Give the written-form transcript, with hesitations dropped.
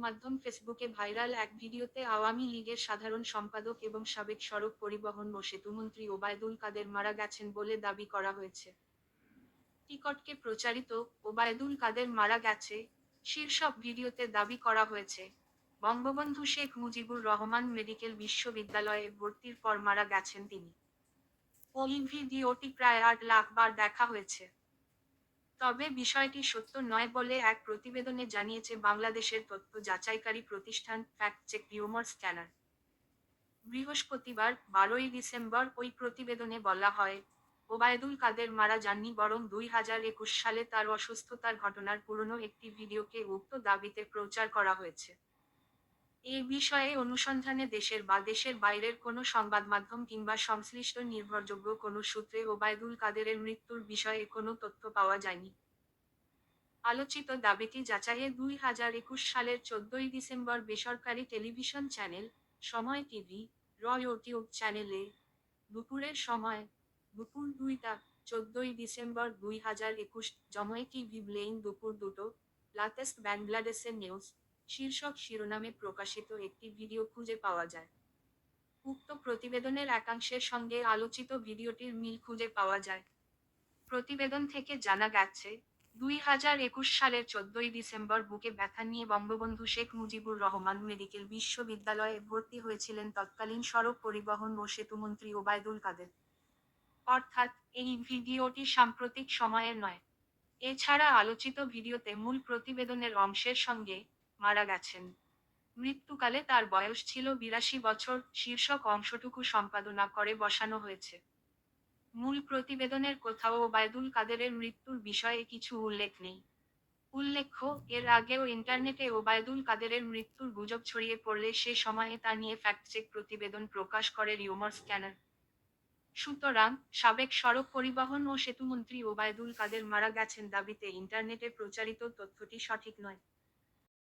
মাধ্যম ফেসবুকে ভাইরাল এক ভিডিওতে আওয়ামী লীগের সাধারণ সম্পাদক এবং সাবেক সড়ক পরিবহন ও সেতুমন্ত্রী ওবায়দুল কাদের মারা গেছেন বলে দাবি করা হয়েছে। টিকটকে প্রচারিত ওবায়দুল কাদের মারা গেছে শীর্ষক ভিডিওতে দাবি করা হয়েছে, বঙ্গবন্ধু শেখ মুজিবুর রহমান মেডিকেল বিশ্ববিদ্যালয়ে ভর্তির পর মারা গেছেন তিনি। ওই ভিডিওটি প্রায় 8 লাখ বার দেখা হয়েছে। তবে বিষয়টি সত্য নয় বলে এক প্রতিবেদনে জানিয়েছে বাংলাদেশের তথ্য যাচাইকারী প্রতিষ্ঠান ফ্যাক্ট চেক রিউমার স্ক্যানার। বৃহস্পতিবার 12ই ডিসেম্বর ওই প্রতিবেদনে বলা হয়, ওবায়দুল কাদের মারা যাননি, বরং 2021 সালে তার অসুস্থতার ঘটনার পুরনো একটি ভিডিওকে উক্ত দাবিতে প্রচার করা হয়েছে। এ বিষয়ে অনুসন্ধানে দেশের বা দেশের বাইরের কোনো সংবাদ মাধ্যম কিংবা সংশ্লিষ্ট নির্ভরযোগ্য কোনো সূত্রে ওবায়দুল কাদেরের মৃত্যুর বিষয়ে কোনো তথ্য পাওয়া যায়নি। আলোচিত দাবিটি যাচাইয়ে 2021 সালের 14ই ডিসেম্বর বেসরকারি টেলিভিশন চ্যানেল সময় টিভি, ইউটিউব চ্যানেলে দুপুরের সময় দুপুর 2টা 14ই ডিসেম্বর 2021 জময় টিভি ব্লেইন দুপুর 2টো লাতেস্ট বাংলাদেশের নিউজ শীর্ষক শিরোনামে প্রকাশিত একটি ভিডিও খুঁজে পাওয়া যায়। উক্ত প্রতিবেদনের একাংশের সঙ্গে আলোচিত ভিডিওটির মিল খুঁজে পাওয়া যায়। প্রতিবেদন থেকে জানা গেছে, 2021 সালের 14ই ডিসেম্বর বুকে ব্যথা নিয়ে বঙ্গবন্ধু শেখ মুজিবুর রহমান মেডিকেল বিশ্ববিদ্যালয়ে ভর্তি হয়েছিলেন তৎকালীন সড়ক পরিবহন ও সেতুমন্ত্রী ওবায়দুল কাদের। অর্থাৎ এই ভিডিওটি সাম্প্রতিক সময়ের নয়। এছাড়া আলোচিত ভিডিওতে মূল প্রতিবেদনের অংশের সঙ্গে মারা গেছেন, মৃত্যুকালে তার বয়স ছিল 82 বছর শীর্ষক অংশটুকু সম্পাদনা করে বসানো হয়েছে। মূল প্রতিবেদনের কোথাও ওবায়দুল কাদেরের মৃত্যুর বিষয়ে কিছু উল্লেখ নেই। উল্লেখ্য, এর আগেও ইন্টারনেটে ওবায়দুল কাদেরের মৃত্যুর গুজব ছড়িয়ে পড়লে সে সময়ে তা নিয়ে ফ্যাক্ট-চেক প্রতিবেদন প্রকাশ করে রিউমার স্ক্যানার। সুতরাং, সাবেক সড়ক পরিবহন ও সেতুমন্ত্রী ওবায়দুল কাদের মারা গেছেন দাবিতে ইন্টারনেটে প্রচারিত তথ্যটি সঠিক নয়।